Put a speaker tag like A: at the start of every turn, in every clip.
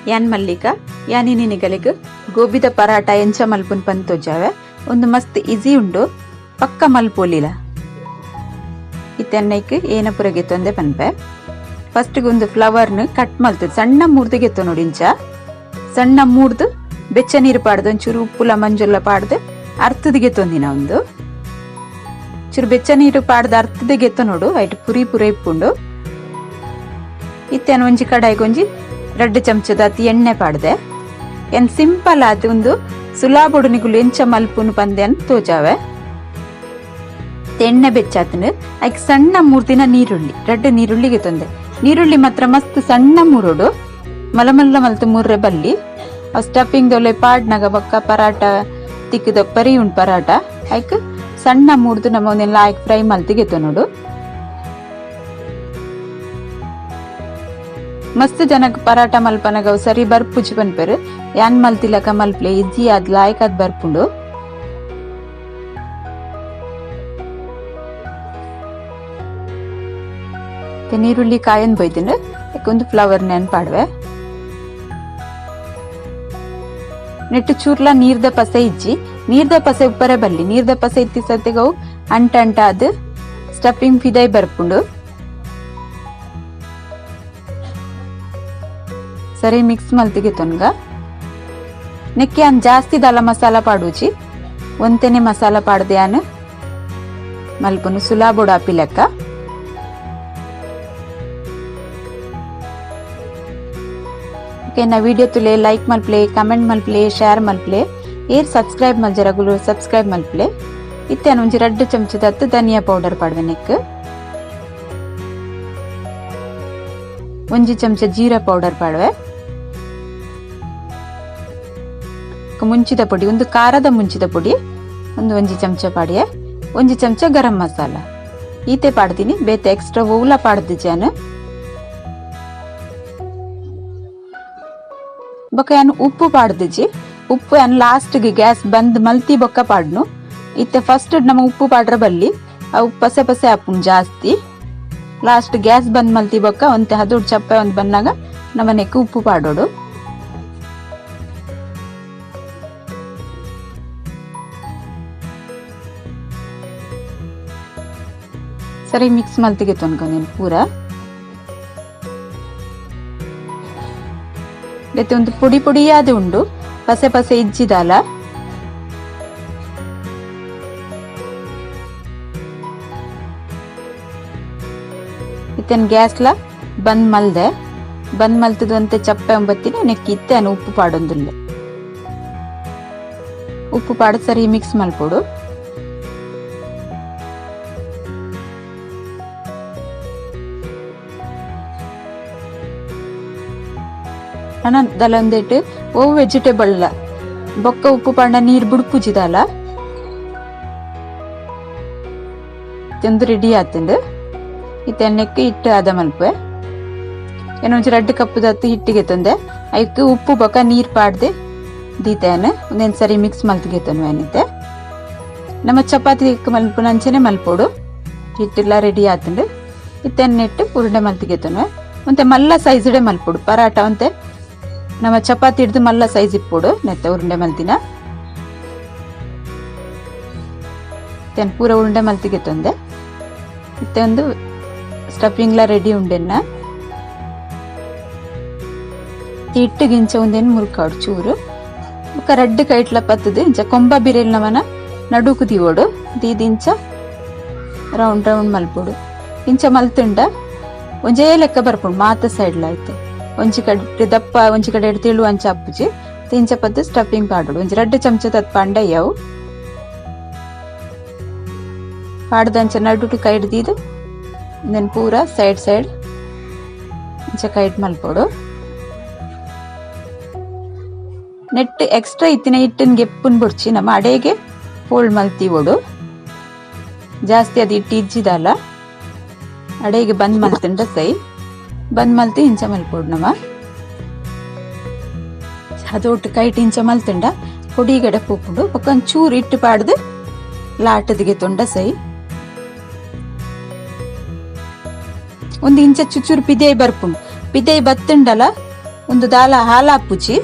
A: ಯಾನ್ ಮಲ್ಲಿಕಾ ಯಾನಿ ನಿಗಲಿಗ್ ಗೋಬಿದ ಪರಾಟ ಎಂಚ ಮಲ್ಪುನ್ ಪಂತೋಜಾವೆ ಒಂದು ಮಸ್ತ್ ಈಸಿ ಉಂಡು ಪಕ್ಕ ಮಲ್ಪೋಲಿಲ ಇತ್ತೆನ್ನೈಕ್ ಏನ ಪುರಗೆ ತೊಂದೆ ಪನ್ಪೆ ಫಸ್ಟ್ ಒಂದು ಫ್ಲವರ್ನ ಕಟ್ ಮಲ್ತದ ಸಣ್ಣ ಮೂರ್ದಿಗೆ ಎತ್ತೋ ನೋಡಿ ಇಂಚ ಸಣ್ಣ ಮೂರ್ದು ಬೆಚ್ಚ ನೀರು ಪಾಡ್ದು ಒಂಚೂರು ಉಪ್ಪುಲ ಮಂಜುಲ್ಲ ಪಾಡ್ದು ಅರ್ಥದಿಗೆ ತೊಂದಿನ ಒಂದು ಚೂರು ಬೆಚ್ಚ ನೀರು ಪಾಡ್ದು ಅರ್ಥದಿಗೆ ಎತ್ತೋ ನೋಡು ಐಟ್ ಪುರಿ ಪುರ ಇಪ್ಪುಂಡು ಇತ್ತೇನು ಒಂಜಿ ಕಡಾಯಿಗೆ ಒಂಜಿ 2 ಚಮಚದ ಅತಿ ಎಣ್ಣೆ ಪಾಡ್ದೆ ಏನ್ ಸಿಂಪಲ್ ಆದ ಒಂದು ಸುಲಾಬೊಡು ನಿಗುಲು ಎಂಚ ಮಲ್ಪುನು ಪಂದೆ ಅಂತ ತೋಜಾವೆ ಎಣ್ಣೆ ಬೆಚ್ಚಾತನು ಐಕ್ ಸಣ್ಣ ಮೂರ್ದಿನ ನೀರುಳ್ಳಿ 2 ನೀರುಳ್ಳಿಗೆ ತೊಂದೆ ನೀರುಳ್ಳಿ ಮಾತ್ರ ಮಸ್ತ್ ಸಣ್ಣ ಮೂರೋಡು ಮಲಮಲ್ಲ ಮಲ್ತು ಮೂರ್ರೆ ಬಲ್ಲಿ ಆ ಸ್ಟಫಿಂಗ್ ದೊಲೆ ಪಾಡ್ನಾಗ ಬೊಕ್ಕ ಪರಾಟ ತಿಕ್ಕದ ಪರಿ ಉಂಟು ಪರಾಟ ಐಕ್ ಸಣ್ಣ ಮೂರ್ದು ನಮ್ಮ ಒಂದೆಲ್ಲ ಐಕ್ ಫ್ರೈ ಮಲ್ತಿಗೆತ್ತೋ ನೋಡು ಮಸ್ತ್ ಜನಕ್ ಪರಾಟ ಮಲ್ಪನಗ ಸರಿ ಬರ್ಪುಜಿ ಪನ್ಪೆರ್ ಯಾನ್ ಮಲ್ತಿಲಕ ಮಲ್ಪ್ಲೆ ಇಜ್ಜಿ ಆದ್ ಲಾಯ್ಕ್ ಅದ್ ಬರ್ಪುಂಡು ನೀರುಳ್ಳಿ ಕಾಯನ್ ಬೈದಿನ ಒಂದು ಫ್ಲವರ್ ನೆನ್ ಪಾಡ್ವೆ ನೆಟ್ಟು ಚೂರ್ಲ ನೀರ್ದ ಪಸೆ ಇಜ್ಜಿ ನೀರ್ದ ಪಸೆ ಉಪ್ಪರೆ ಬಲ್ಲಿ ನೀರ್ದ ಪಸೆ ಇತ್ತಿ ಸತ್ತೆಗವು ಅಂಟ ಅದ್ ಸ್ಟಫಿಂಗ್ ಫಿದೈ ಬರ್ಪುಂಡು ಸರಿ ಮಿಕ್ಸ್ ಮಲ್ತಿಗೆ ತೊನ್ಗ ನೆಕ್ಕೆ ಅನ್ ಜಾಸ್ತಿ ದಾಲ ಮಸಾಲ ಪಾಡುಜಿ ಒಂತೆನೆ ಮಸಾಲ ಪಾಡ್ದೆ ಯಾನ್ ಮಲ್ಪುನು ಸುಲಾಬೊಡು ಆಪಿ ಲೆಕ್ಕ ಓಕೆನಾ ವಿಡಿಯೋ ತುಲೆ ಲೈಕ್ ಮಲ್ಪ್ಲೆ ಕಮೆಂಟ್ ಮಲ್ಪ್ಲೆ ಶೇರ್ ಮಲ್ಪ್ಲೆ ಏರ್ ಸಬ್ಸ್ಕ್ರೈಬ್ ಮಲ್ಜರಗುಲು ಸಬ್ಸ್ಕ್ರೈಬ್ ಮಲ್ಪ್ಲೆ ಇತ್ತೇನು ಒಂಜಿ 2 ಚಮಚದ ಹತ್ತು ಧನಿಯಾ ಪೌಡರ್ ಪಾಡ್ವೆ ನೆಕ್ ಒಂಜಿ ಚಮಚ ಜೀರಾ ಪೌಡರ್ ಪಾಡ್ವೆ ಮುಂಚಿದ ಪುಡಿ ಒಂದು ಖಾರದ ಮುಂಚಿದ ಪುಡಿ ಒಂಜಿ ಚಮಚ ಪಾಡಿಯೆ ಒಂಜಿ ಚಮಚ ಗರಂ ಮಸಾಲ ಈತೆ ಪಾಡ್ತೀನಿ ಬೇತೆ ಎಕ್ಸ್ಟ್ರಾ ಓಲ ಪಾಡ್ದು ಜಾನ್ ಬೊಕ್ಕ ಯಾನ್ ಉಪ್ಪು ಪಾಡ್ದಿಜಿ ಉಪ್ಪು ಯಾನ್ ಲಾಸ್ಟ್ ಗೆ ಗ್ಯಾಸ್ ಬಂದ್ ಮಲ್ತಿ ಬೊಕ್ಕ ಪಾಡ್ನು ಇತ್ತೆ ಫಸ್ಟ್ ನಮ್ಮ ಉಪ್ಪು ಪಾಡ್ರ ಬಲ್ಲಿ ಆ ಉಪ್ಪು ಪಸೆ ಪಸೆ ಹಾಪುನ್ ಜಾಸ್ತಿ ಲಾಸ್ಟ್ ಗ್ಯಾಸ್ ಬಂದ್ ಮಲ್ತಿ ಬೊಕ್ಕ ಒಂತೆ ಹದೋಡ್ ಚಪ್ಪೆ ಒಂದ್ ಬಂದಾಗ ನಮ್ಮ ನೆಕ್ ಉಪ್ಪು ಪಾಡೋಡು ಸರಿ ಮಿಕ್ಸ್ ಮಲ್ತಿಗೆ ತೊನ್ಕೊಂಡೇನು ಪೂರ ಮತ್ತೆ ಒಂದು ಪುಡಿ ಪುಡಿಯಾದ ಉಂಡು ಪಸೆ ಪಸೆ ಇಜ್ಜಿದಲ್ಲ ಇತ್ತೇನು ಗ್ಯಾಸ್ಲ ಬಂದ್ ಮಲ್ದೆ ಬಂದ್ ಮಲ್ತದು ಅಂತೆ ಚಪ್ಪೆ ಒಂಬತ್ತಿನ ನೆಕ್ಕಿ ಇತ್ತೇನು ಉಪ್ಪು ಪಾಡೊಂದಿಲ್ಲ ಉಪ್ಪು ಪಾಡ ಸರಿ ಮಿಕ್ಸ್ ಮಲ್ಪೋಡು ದಲಂದೆಟ್ ಓ ವೆಜಿಟೇಬಲ್ ಬೊಕ್ಕ ಉಪ್ಪು ಪಾಂಡ ನೀರ್ ಬುಡ್ಪುಜಿದಲ್ಲ ತಂದು ರೆಡಿ ಆತಂಡು ಇತ್ತ ಎಣ್ಣೆಕ್ಕೆ ಹಿಟ್ಟು ಆದ ಮಲ್ಪೆ ಏನೊಂಚು 2 ಕಪ್ ದತ್ತು ಹಿಟ್ಟಿಗೆ ತಂದೆ ಐಕ್ ಉಪ್ಪು ಬೊಕ್ಕ ನೀರ್ ಪಾಡ್ದೆ ದೀತೇನು ಒಂದೇನ್ ಸರಿ ಮಿಕ್ಸ್ ಮಲ್ತಿಗೆ ತನು ಏನಿತ್ತೆ ನಮ್ಮ ಚಪಾತಿ ಮಲ್ಪು ನಂಚನೆ ಮಲ್ಪೋಡು ಹಿಟ್ಟೆಲ್ಲ ರೆಡಿ ಆತಂಡು ಇತ್ತೆನ್ನಿಟ್ಟು ಉರುಂಡೆ ಮಲ್ತಿಗೆ ತನು ಮತ್ತೆ ಮಲ್ಲ ಸೈಜ್ಡೆ ಮಲ್ಪೋಡು ಪರಾಟ ಅಂತೆ ನಮ್ಮ ಚಪಾತಿ ಹಿಡ್ದು ಮಲ್ಲ ಸೈಜ್ ಇಪ್ಪೋಡು ನೆತ್ತ ಉರುಂಡೆ ಮಲ್ತಿನ ತೆನ್ ಪೂರ ಉರುಂಡೆ ಮಲ್ತಿಗೆ ತಂದೆ ಇತ್ತೆ ಒಂದು ಸ್ಟಫಿಂಗ್ಲ ರೆಡಿ ಉಂಡೆನ್ನ ಹಿಟ್ಟಿಗಿಂಚ ಒಂದೇನು ಮುರುಕಾಡು ಚೂರು ఒక 2 ಕೈಟ್ಲ ಪತ್ತದು ಇಂಚ ಕೊಂಬ ಬಿರೆಲ್ ನವನ ನಡುಕು ದಿವೋಡು ದೀದಿಂಚ ರೌಂಡ್ ರೌಂಡ್ ಮಲ್ಪೋಡು ಇಂಚ ಮಲ್ತುಂಡ ಒಂಜೇ ಲೆಕ್ಕ ಬರ್ಪುಂಡು ಮಾತ ಸೈಡ್ಲ ಆಯ್ತು ಒಂಜಿ ಕಡೆ ದಪ್ಪ ಒಂಜಿ ಕಡೆ ತಿಳು ಅಂಚ ಅಪ್ಪುಜಿ ತಿಂಚ ಪದ್ದು ಸ್ಟಫಿಂಗ್ ಪಾಡೋಡು ಒಂಜಿ 2 ಚಮಚದ ಪಂಡಯ್ಯವು ಪಾಡ್ದಂಚ ನಡುಟು ಕೈಡ್ ದೀದು ದೆನ್ ಪೂರ ಸೈಡ್ ಸೈಡ್ ಇಂಚ ಕೈಟ್ ಮಲ್ಪೋಡು ನೆಟ್ ಎಕ್ಸ್ಟ್ರಾ ಇತ್ತಿನ ಹಿಟ್ಟಿನ ಗೆಪ್ಪುನ್ ಬುಡ್ಚಿ ನಮ್ಮ ಅಡೆಗೆ ಫೋಲ್ಡ್ ಮಲ್ತಿವೋಡು ಜಾಸ್ತಿ ಅದು ಇಟ್ಟು ಇಜ್ಜಿದಲ್ಲ ಅಡೆಗೆ ಬಂದ್ ಮಲ್ತಿಂಡ ಸೈ ಬಂದ್ ಮಲ್ತಿ ಇಂಚ ಮಲ್ಪೋಡು ನಮ್ಮ ಅದೊಟ್ಟು ಕೈಟ್ ಇಂಚ ಮಲ್ತಿಂಡ ಕೊಡಿಗಡೆ ಪೂಪುಂಡು ಒಕ್ಕೊಂದ್ ಚೂರು ಇಟ್ಟು ಪಾಡ್ದು ಲಾಟದಿಗೆ ತೊಂಡ ಸೈ ಒಂದು ಇಂಚ ಚುಚೂರು ಪಿದೈ ಬರ್ಪುಂಡು ಪಿದೈ ಬತ್ತುಂಡಲ ಒಂದು ದಾಲ ಹಾಲ ಹಾಪುಚಿ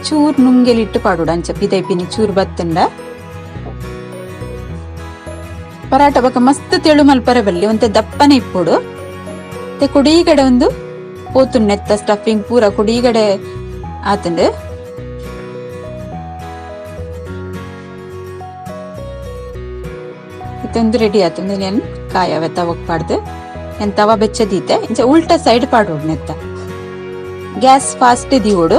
A: ಚೂರ್ ನುಂಗೆಲಿಟ್ಟು ಪಾಡುಡ ಅಂಚ ಪಿದೈಪಿನಿ ಚೂರ್ ಬತ್ತಂಡ ಪರಾಟ ಬೊಕ ಮಸ್ತ್ ತೆಳು ಮಲ್ಪರೆ ಬಲ್ಲಿ ಒಂತೆ ದಪ್ಪನೆ ಇಪ್ಪುಡು ಕುಡೀಗಡೆ ಒಂದು ಪೋತುನ್ನೆತ್ತ ಸ್ಟಫಿಂಗ್ ಪೂರ ಕುಡೀಗಡೆ ಆತಂಡು ಇತ್ತೊಂದು ರೆಡಿ ಆತಂದು ನಾನು ಕಾಯವ ತವಕ್ ಪಾಡ್ದು ನಾನು ತವ ಬೆಚ್ಚದೀತೆ ಇಂಚ ಉಲ್ಟಾ ಸೈಡ್ ಪಾಡೋಡು ನೆತ್ತ ಗ್ಯಾಸ್ ಫಾಸ್ಟ್ ದೀವೋಡು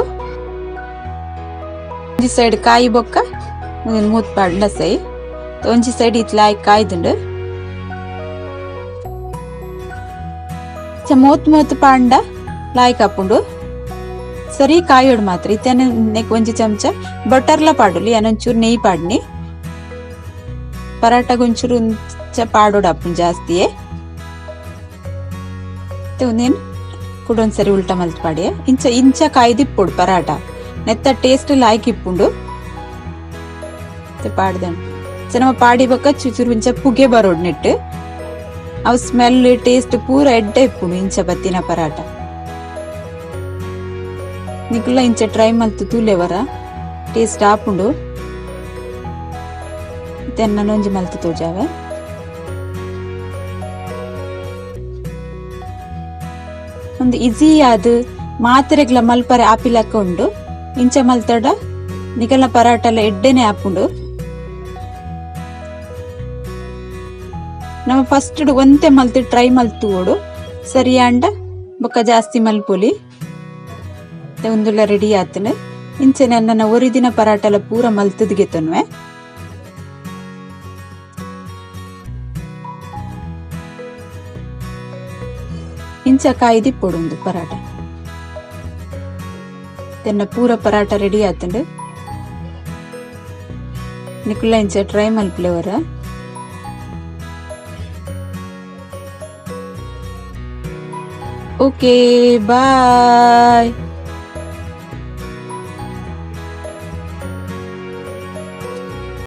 A: ಒಂಜಿ ಸೈಡ್ ಕಾಯಿ ಬೊಕ್ಕ ಮೂತ್ ಪಾಡ್ಲ ಸೈ ಒಂಜಿ ಸೈಡ್ ಇತ್ಲಾಯ್ ಕಾಯ್ದುಂಡು ಮೂತ್ ಪಾಂಡ ಲಾಯ್ ಕಾಪುಂಡು ಸರಿ ಕಾಯೋಡು ಮಾತ್ರ ಇತ್ತೇನೆ ನೆಕ್ ಒಂಜಿ ಚಮಚ ಬಟರ್ಲ ಪಾಡುಲಿ ಏನೊಂಚೂರು ನೆಯ್ ಪಾಡ್ನಿ ಪರಾಟ ಗೊಂಚೂರು ಪಾಡೋಡು ಅಪ್ಪನ್ ಜಾಸ್ತಿಯೇ ಒಂದೇನು ಕುಡೊಂದ್ಸರಿ ಉಲ್ಟಾ ಮಲ್ತ್ ಪಾಡಿ ಇಂಚ ಕಾಯ್ದಿಪ್ಪುಡು ಪರಾಟ ನೆತ್ತ ಟೇಸ್ಟ್ ಲಾಯ್ಕ್ ಇಪ್ಪುಂಡು ಪಾಡ್ದನ್ ನಮ್ಮ ಪಾಡಿ ಬೊಕ್ಕ ಚೂಚೂರು ಇಂಚ ಪುಗೆ ಬರೋಡು ನೆಟ್ಟು ಅವು ಸ್ಮೆಲ್ ಟೇಸ್ಟ್ ಪೂರ ಎಡ್ಡೆ ಇಪ್ಪುಂಡು ಇಂಚ ಬತ್ತಿನ ಪರಾಟ ನಿಕುಲ್ಲ ಇಂಚ ಟ್ರೈ ಮಲ್ತು ತೂಲೆವರ ಟೇಸ್ಟ್ ಆಪುಂಡು ತೆನ್ನೊಂಜಿ ಮಲ್ತು ತೋಜಾವೆ ಒಂದು ಈಸಿ ಆದ್ ಮಾತ್ರೆಗ್ಲ ಮಲ್ಪರೆ ಆಪಿಲಕ್ಕ ಉಂಡು ಇಂಚ ಮಲ್ತಡ ನಿಕಲ್ನ ಪರಾಟ ಎಲ್ಲ ಎಡ್ಡೆನೆ ಆಪುಂಡು ನಮ್ಮ ಫಸ್ಟ್ ಒಂತೆ ಮಲ್ತು ಟ್ರೈ ಮಲ್ತುವೋಡು ಸರಿ ಅಂಡ ಬೊಕ್ಕ ಜಾಸ್ತಿ ಮಲ್ಪೊಲಿ ಒಂದುಲ್ಲ ರೆಡಿ ಆತನ ಇಂಚೆ ನನ್ನ ಒರಿದಿನ ಪರಾಟಲ ಪೂರ ಮಲ್ತದ್ಗೆ ತೊನ್ವೆ ಇಂಚ ಕಾಯ್ದಿಪ್ಪೊಡು ಒಂದು ಪರಾಟ ತೆನ್ನ ಪೂರ ಪರಾಟ ರೆಡಿ ಆತಂಡು ನಿಕುಲ್ಲ ಇಂಚ ಟ್ರೈ ಮಲ್ಪ್ಲೆವರ ಓಕೆ ಬಾಯ್.